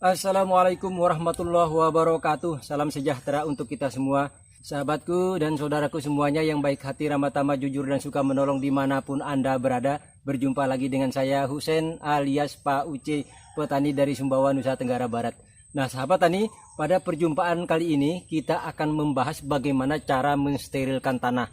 Assalamualaikum warahmatullahi wabarakatuh. Salam sejahtera untuk kita semua, sahabatku dan saudaraku semuanya yang baik hati, ramah tamah, jujur dan suka menolong dimanapun Anda berada. Berjumpa lagi dengan saya Husein alias Pak Uce, petani dari Sumbawa, Nusa Tenggara Barat. Nah sahabat tani, pada perjumpaan kali ini kita akan membahas bagaimana cara mensterilkan tanah.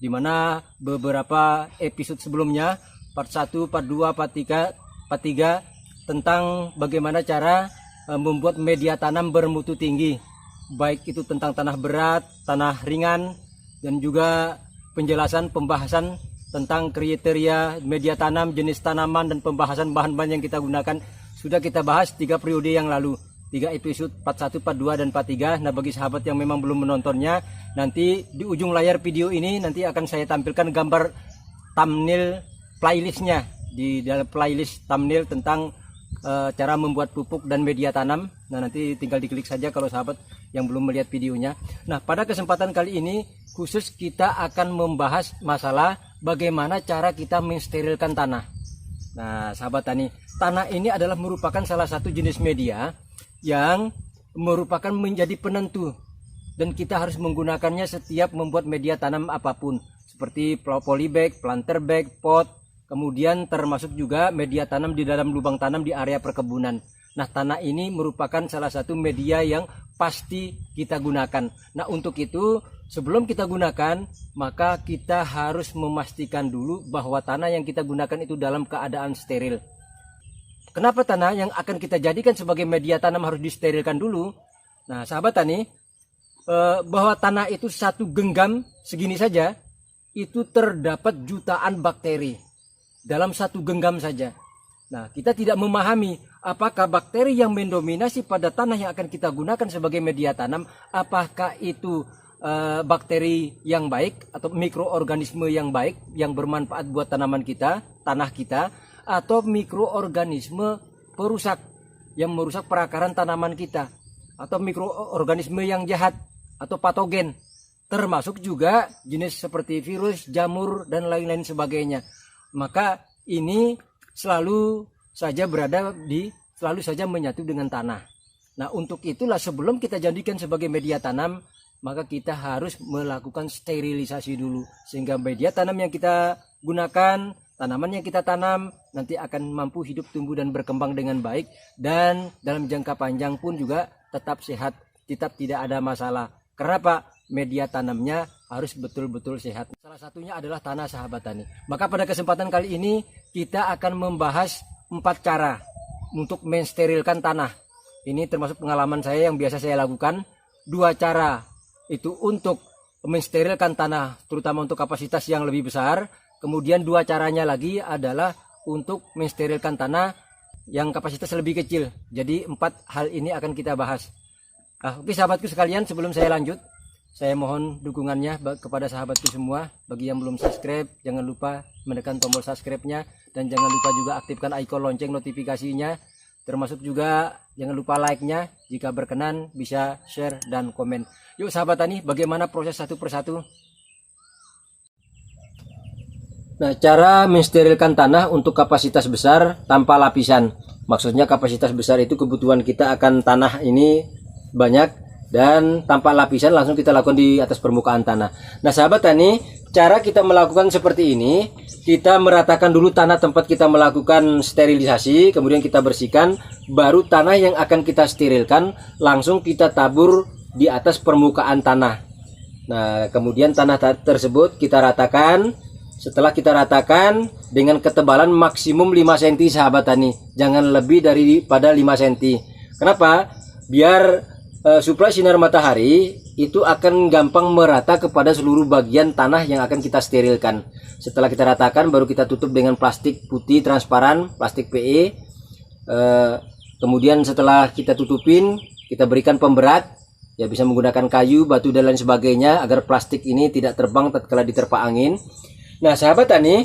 Dimana beberapa episode sebelumnya, part 1, part 2, part 3 tentang bagaimana cara membuat media tanam bermutu tinggi, baik itu tentang tanah berat, tanah ringan, dan juga pembahasan tentang kriteria media tanam, jenis tanaman, dan pembahasan bahan-bahan yang kita gunakan sudah kita bahas 3 periode yang lalu, 3 episode, part 1, part 2, dan part 3. Nah bagi sahabat yang memang belum menontonnya, nanti di ujung layar video ini nanti akan saya tampilkan gambar thumbnail playlistnya, di dalam playlist thumbnail tentang cara membuat pupuk dan media tanam. Nah nanti tinggal diklik saja kalau sahabat yang belum melihat videonya. Nah pada kesempatan kali ini khusus kita akan membahas masalah bagaimana cara kita mensterilkan tanah. Nah sahabat tani, tanah ini adalah merupakan salah satu jenis media yang merupakan menjadi penentu, dan kita harus menggunakannya setiap membuat media tanam apapun, seperti polybag, planter bag, pot, kemudian termasuk juga media tanam di dalam lubang tanam di area perkebunan. Nah tanah ini merupakan salah satu media yang pasti kita gunakan. Nah untuk itu sebelum kita gunakan, maka kita harus memastikan dulu bahwa tanah yang kita gunakan itu dalam keadaan steril. Kenapa tanah yang akan kita jadikan sebagai media tanam harus disterilkan dulu? Nah sahabat tani, bahwa tanah itu satu genggam segini saja itu terdapat jutaan bakteri dalam satu genggam saja. Nah, kita tidak memahami apakah bakteri yang mendominasi pada tanah yang akan kita gunakan sebagai media tanam, apakah itu bakteri yang baik atau mikroorganisme yang baik yang bermanfaat buat tanaman kita, tanah kita, atau mikroorganisme perusak yang merusak perakaran tanaman kita, atau mikroorganisme yang jahat atau patogen, termasuk juga jenis seperti virus, jamur, dan lain-lain sebagainya. Maka ini selalu saja menyatu dengan tanah. Nah untuk itulah sebelum kita jadikan sebagai media tanam, maka kita harus melakukan sterilisasi dulu, sehingga media tanam yang kita gunakan, tanaman yang kita tanam nanti akan mampu hidup, tumbuh, dan berkembang dengan baik, dan dalam jangka panjang pun juga tetap sehat, tetap tidak ada masalah. Kenapa? Media tanamnya harus betul-betul sehat. Salah satunya adalah tanah, sahabat tani. Maka pada kesempatan kali ini kita akan membahas 4 cara untuk mensterilkan tanah. Ini termasuk pengalaman saya yang biasa saya lakukan. 2 cara itu untuk mensterilkan tanah, terutama untuk kapasitas yang lebih besar. Kemudian 2 caranya lagi adalah untuk mensterilkan tanah yang kapasitas lebih kecil. Jadi 4 hal ini akan kita bahas. Oke sahabatku sekalian, sebelum saya lanjut, saya mohon dukungannya kepada sahabatku semua. Bagi yang belum subscribe, jangan lupa menekan tombol subscribe-nya, dan jangan lupa juga aktifkan icon lonceng notifikasinya. Termasuk juga jangan lupa like-nya. Jika berkenan bisa share dan komen. Yuk sahabat tani, bagaimana proses satu persatu? Nah, cara mensterilkan tanah untuk kapasitas besar tanpa lapisan. Maksudnya kapasitas besar itu kebutuhan kita akan tanah ini banyak, dan tanpa lapisan langsung kita lakukan di atas permukaan tanah. Nah sahabat tani, cara kita melakukan seperti ini, kita meratakan dulu tanah tempat kita melakukan sterilisasi, kemudian kita bersihkan, baru tanah yang akan kita sterilkan langsung kita tabur di atas permukaan tanah. Nah kemudian tanah tersebut kita ratakan. Setelah kita ratakan dengan ketebalan maksimum 5 cm sahabat tani, jangan lebih daripada 5 cm. Kenapa? Biar suplai sinar matahari itu akan gampang merata kepada seluruh bagian tanah yang akan kita sterilkan. Setelah kita ratakan, baru kita tutup dengan plastik putih transparan, plastik PE. Kemudian setelah kita tutupin, kita berikan pemberat, ya bisa menggunakan kayu, batu, dan lain sebagainya agar plastik ini tidak terbang tatkala diterpa angin. Nah sahabat tani,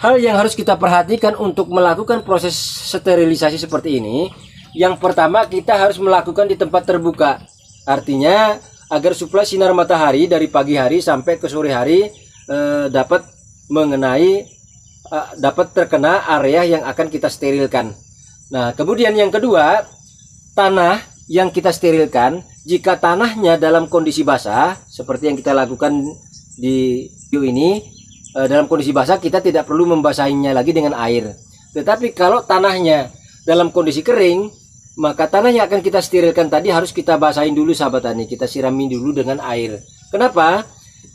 hal yang harus kita perhatikan untuk melakukan proses sterilisasi seperti ini, yang pertama kita harus melakukan di tempat terbuka. Artinya agar suplai sinar matahari dari pagi hari sampai ke sore hari dapat terkena area yang akan kita sterilkan. Nah kemudian yang kedua, tanah yang kita sterilkan, jika tanahnya dalam kondisi basah seperti yang kita lakukan di video ini, dalam kondisi basah kita tidak perlu membasahinya lagi dengan air. Tetapi kalau tanahnya dalam kondisi kering, maka tanah yang akan kita sterilkan tadi harus kita basahin dulu sahabat tani, kita sirami dulu dengan air. Kenapa?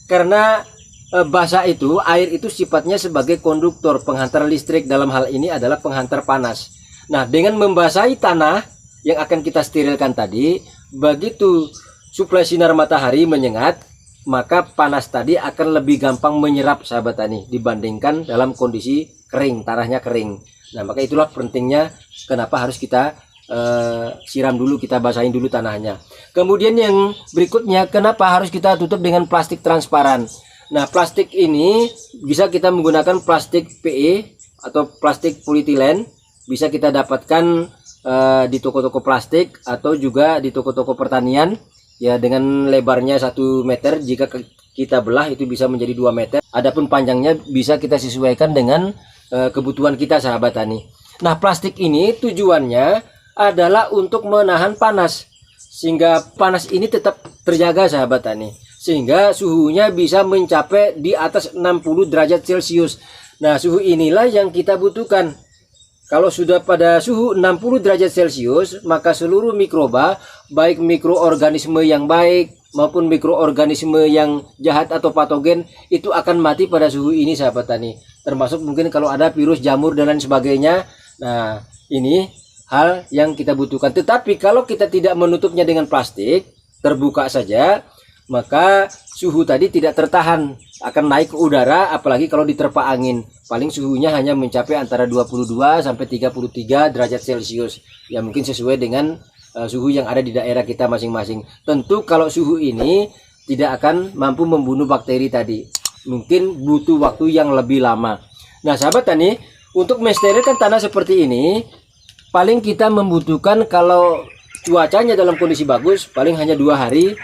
Karena basah itu, air itu sifatnya sebagai konduktor penghantar listrik, dalam hal ini adalah penghantar panas. Nah, dengan membasahi tanah yang akan kita sterilkan tadi, begitu suplai sinar matahari menyengat, maka panas tadi akan lebih gampang menyerap sahabat tani dibandingkan dalam kondisi kering, tanahnya kering. Nah, maka itulah pentingnya kenapa harus kita siram dulu, kita basahin dulu tanahnya. Kemudian yang berikutnya, kenapa harus kita tutup dengan plastik transparan? Nah, plastik ini bisa kita menggunakan plastik PE atau plastik polietilen, bisa kita dapatkan di toko-toko plastik atau juga di toko-toko pertanian, ya, dengan lebarnya 1 meter, jika kita belah itu bisa menjadi 2 meter. Adapun panjangnya bisa kita sesuaikan dengan kebutuhan kita sahabat tani. Nah, plastik ini tujuannya adalah untuk menahan panas, sehingga panas ini tetap terjaga sahabat tani, sehingga suhunya bisa mencapai di atas 60 derajat Celcius. Nah, suhu inilah yang kita butuhkan. Kalau sudah pada suhu 60 derajat Celcius, maka seluruh mikroba, baik mikroorganisme yang baik maupun mikroorganisme yang jahat atau patogen, itu akan mati pada suhu ini sahabat tani. Termasuk mungkin kalau ada virus, jamur dan lain sebagainya. Nah, ini hal yang kita butuhkan. Tetapi kalau kita tidak menutupnya dengan plastik, terbuka saja, maka suhu tadi tidak tertahan, akan naik ke udara, apalagi kalau diterpa angin. Paling suhunya hanya mencapai antara 22 sampai 33 derajat Celcius. Ya, mungkin sesuai dengan suhu yang ada di daerah kita masing-masing. Tentu kalau suhu ini tidak akan mampu membunuh bakteri tadi. Mungkin butuh waktu yang lebih lama. Nah, sahabat tani, untuk mensterilkan tanah seperti ini, paling kita membutuhkan, kalau cuacanya dalam kondisi bagus, paling hanya 2 hari,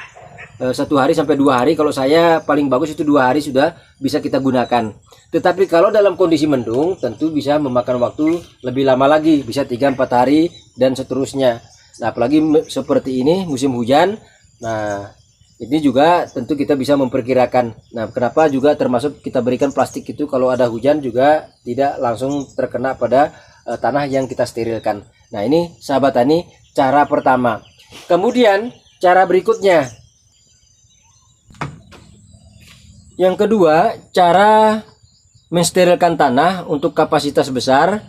1 hari sampai 2 hari. Kalau saya paling bagus itu 2 hari sudah bisa kita gunakan. Tetapi kalau dalam kondisi mendung, tentu bisa memakan waktu lebih lama lagi, bisa 3-4 hari dan seterusnya. Nah, apalagi seperti ini musim hujan. Nah, ini juga tentu kita bisa memperkirakan. Nah, kenapa juga termasuk kita berikan plastik itu, kalau ada hujan juga tidak langsung terkena pada tanah yang kita sterilkan. Nah, ini sahabat tani cara pertama. Kemudian cara berikutnya, yang kedua, cara mensterilkan tanah untuk kapasitas besar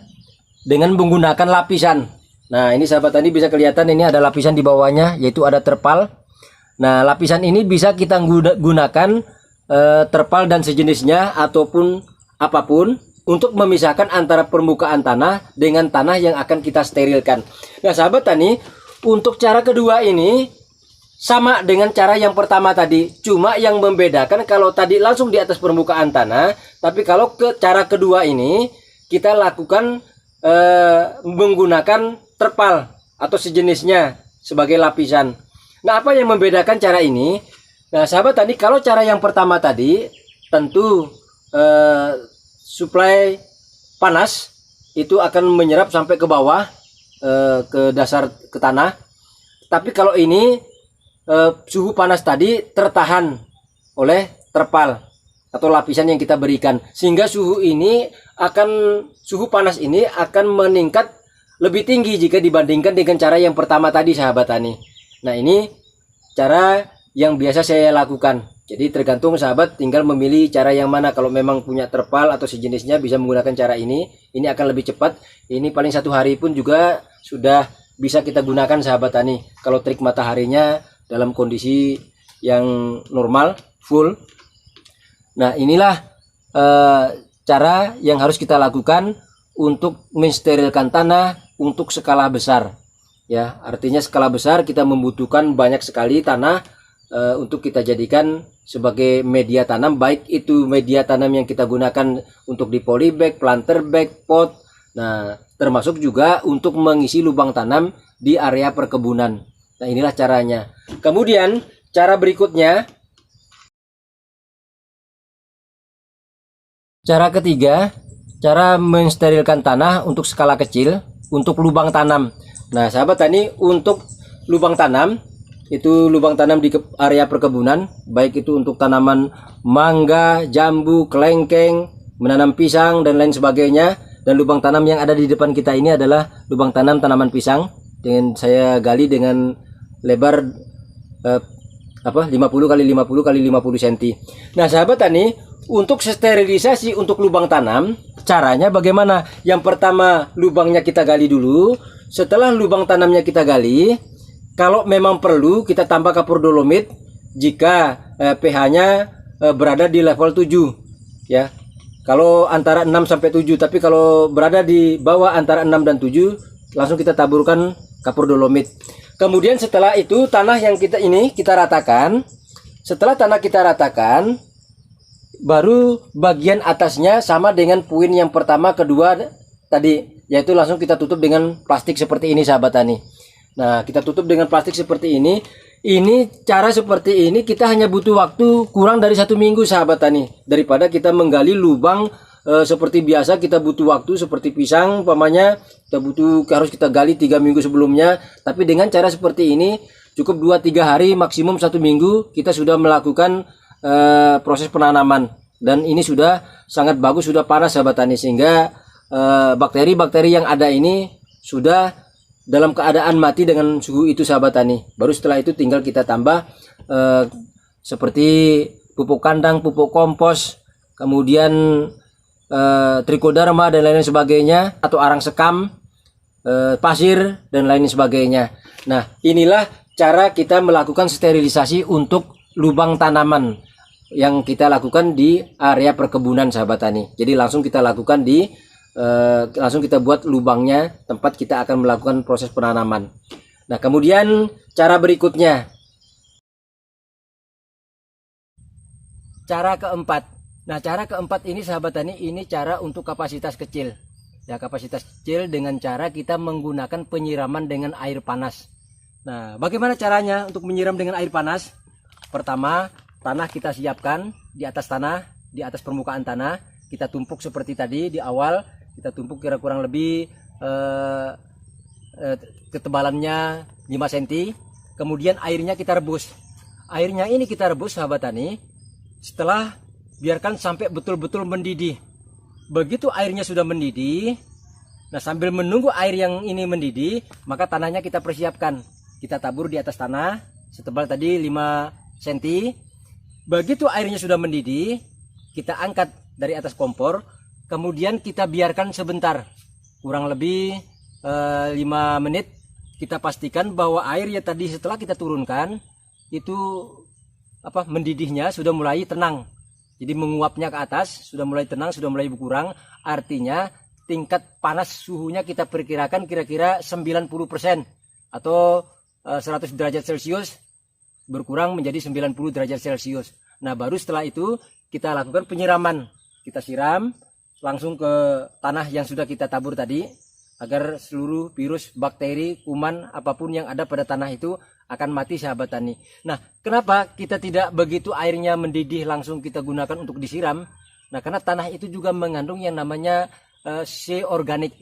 dengan menggunakan lapisan. Nah, ini sahabat tani bisa kelihatan, ini ada lapisan di bawahnya, yaitu ada terpal. Nah, lapisan ini bisa kita gunakan terpal dan sejenisnya ataupun apapun untuk memisahkan antara permukaan tanah dengan tanah yang akan kita sterilkan. Nah, sahabat tani, untuk cara kedua ini sama dengan cara yang pertama tadi, cuma yang membedakan kalau tadi langsung di atas permukaan tanah, tapi kalau ke cara kedua ini kita lakukan menggunakan terpal atau sejenisnya sebagai lapisan. Nah, apa yang membedakan cara ini? Nah, sahabat tani, kalau cara yang pertama tadi tentu suplai panas itu akan menyerap sampai ke bawah, ke dasar, ke tanah. Tapi kalau ini suhu panas tadi tertahan oleh terpal atau lapisan yang kita berikan, sehingga suhu panas ini akan meningkat lebih tinggi jika dibandingkan dengan cara yang pertama tadi sahabat tani. Nah, ini cara yang biasa saya lakukan. Jadi tergantung sahabat tinggal memilih cara yang mana. Kalau memang punya terpal atau sejenisnya bisa menggunakan cara ini akan lebih cepat. Ini paling 1 hari pun juga sudah bisa kita gunakan sahabat tani, kalau terik mataharinya dalam kondisi yang normal, full. Nah, inilah cara yang harus kita lakukan untuk mensterilkan tanah untuk skala besar. Ya, artinya skala besar kita membutuhkan banyak sekali tanah untuk kita jadikan sebagai media tanam, baik itu media tanam yang kita gunakan untuk di polybag, planter bag, pot. Nah, termasuk juga untuk mengisi lubang tanam di area perkebunan. Nah, inilah caranya. Kemudian cara berikutnya, cara ketiga, cara mensterilkan tanah untuk skala kecil, untuk lubang tanam. Nah, sahabat tani, untuk lubang tanam, itu lubang tanam di area perkebunan, baik itu untuk tanaman mangga, jambu, kelengkeng, menanam pisang dan lain sebagainya. Dan lubang tanam yang ada di depan kita ini adalah lubang tanam tanaman pisang, dengan saya gali dengan lebar 50 kali 50 kali 50 cm. Nah, sahabat tani, untuk sterilisasi untuk lubang tanam, caranya bagaimana? Yang pertama, lubangnya kita gali dulu. Setelah lubang tanamnya kita gali, kalau memang perlu kita tambah kapur dolomit jika pH-nya berada di level 7 ya. Kalau antara 6 sampai 7, tapi kalau berada di bawah antara 6 dan 7, langsung kita taburkan kapur dolomit. Kemudian setelah itu tanah yang kita ratakan. Setelah tanah kita ratakan, baru bagian atasnya sama dengan puin yang pertama, kedua tadi, yaitu langsung kita tutup dengan plastik seperti ini, sahabat tani. Nah, kita tutup dengan plastik seperti ini. Ini cara seperti ini kita hanya butuh waktu kurang dari 1 minggu, sahabat tani, daripada kita menggali lubang seperti biasa. Kita butuh waktu seperti pisang umpamanya, harus kita gali 3 minggu sebelumnya. Tapi dengan cara seperti ini cukup 2-3 hari, maksimum 1 minggu kita sudah melakukan proses penanaman. Dan ini sudah sangat bagus, sudah panas, sahabat tani, sehingga bakteri-bakteri yang ada ini sudah dalam keadaan mati dengan suhu itu, sahabat tani. Baru setelah itu tinggal kita tambah seperti pupuk kandang, pupuk kompos, kemudian trichoderma dan lain sebagainya, atau arang sekam, pasir dan lain sebagainya. Nah, inilah cara kita melakukan sterilisasi untuk lubang tanaman yang kita lakukan di area perkebunan, sahabat tani. Jadi langsung kita lakukan langsung kita buat lubangnya, tempat kita akan melakukan proses penanaman. Nah, kemudian cara berikutnya, cara keempat. Nah, cara keempat ini, sahabat tani, ini cara untuk kapasitas kecil. Ya, kapasitas kecil dengan cara kita menggunakan penyiraman dengan air panas. Nah, bagaimana caranya untuk menyiram dengan air panas? Pertama, tanah kita siapkan di atas tanah, di atas permukaan tanah. Kita tumpuk seperti tadi di awal. Kita tumpuk kira kurang lebih ketebalannya 5 cm. Kemudian airnya kita rebus. Airnya ini kita rebus, sahabat tani, setelah biarkan sampai betul-betul mendidih. Begitu airnya sudah mendidih, nah sambil menunggu air yang ini mendidih, maka tanahnya kita persiapkan. Kita tabur di atas tanah setebal tadi 5 cm. Begitu airnya sudah mendidih, kita angkat dari atas kompor. Kemudian kita biarkan sebentar, kurang lebih 5 menit. Kita pastikan bahwa air ya tadi setelah kita turunkan itu mendidihnya sudah mulai tenang. Jadi menguapnya ke atas, sudah mulai tenang, sudah mulai berkurang. Artinya tingkat panas suhunya kita perkirakan kira-kira 90% atau 100 derajat Celcius berkurang menjadi 90 derajat Celcius. Nah, baru setelah itu kita lakukan penyiraman. Kita siram langsung ke tanah yang sudah kita tabur tadi, agar seluruh virus, bakteri, kuman, apapun yang ada pada tanah itu akan mati, sahabat tani. Nah, kenapa kita tidak begitu airnya mendidih langsung kita gunakan untuk disiram? Nah, karena tanah itu juga mengandung yang namanya C organik.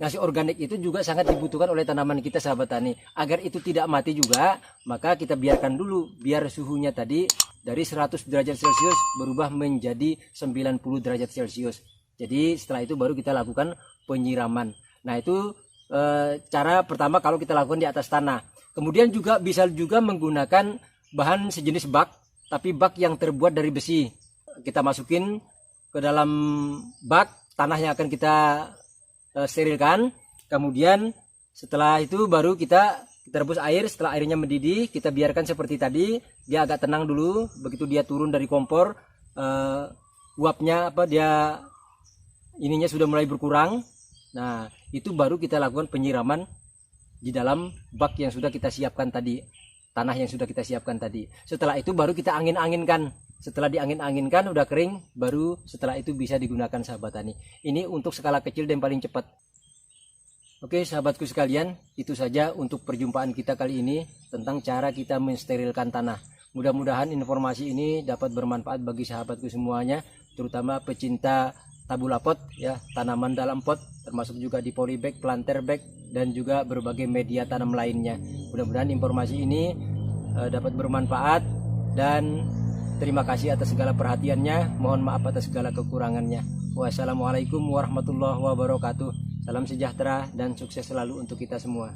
Nah, C organik itu juga sangat dibutuhkan oleh tanaman kita, sahabat tani. Agar itu tidak mati juga, maka kita biarkan dulu biar suhunya tadi dari 100 derajat Celcius berubah menjadi 90 derajat Celcius. Jadi setelah itu baru kita lakukan penyiraman. Nah, itu cara pertama kalau kita lakukan di atas tanah. Kemudian juga bisa juga menggunakan bahan sejenis bak, tapi bak yang terbuat dari besi. Kita masukin ke dalam bak, tanah yang akan kita sterilkan. Kemudian setelah itu baru kita rebus air. Setelah airnya mendidih, kita biarkan seperti tadi. Dia agak tenang dulu. Begitu dia turun dari kompor, uapnya dia ininya sudah mulai berkurang. Nah, itu baru kita lakukan penyiraman di dalam bak yang sudah kita siapkan tadi, tanah yang sudah kita siapkan tadi. Setelah itu baru kita angin-anginkan. Setelah diangin-anginkan udah kering, baru setelah itu bisa digunakan, sahabat tani. Ini untuk skala kecil dan paling cepat. Oke, sahabatku sekalian, itu saja untuk perjumpaan kita kali ini tentang cara kita mensterilkan tanah. Mudah-mudahan informasi ini dapat bermanfaat bagi sahabatku semuanya, terutama pecinta tabula pot ya, tanaman dalam pot, termasuk juga di polybag, planter bag, dan juga berbagai media tanam lainnya. Mudah-mudahan informasi ini dapat bermanfaat, dan terima kasih atas segala perhatiannya. Mohon maaf atas segala kekurangannya. Wassalamualaikum warahmatullahi wabarakatuh. Salam sejahtera dan sukses selalu untuk kita semua.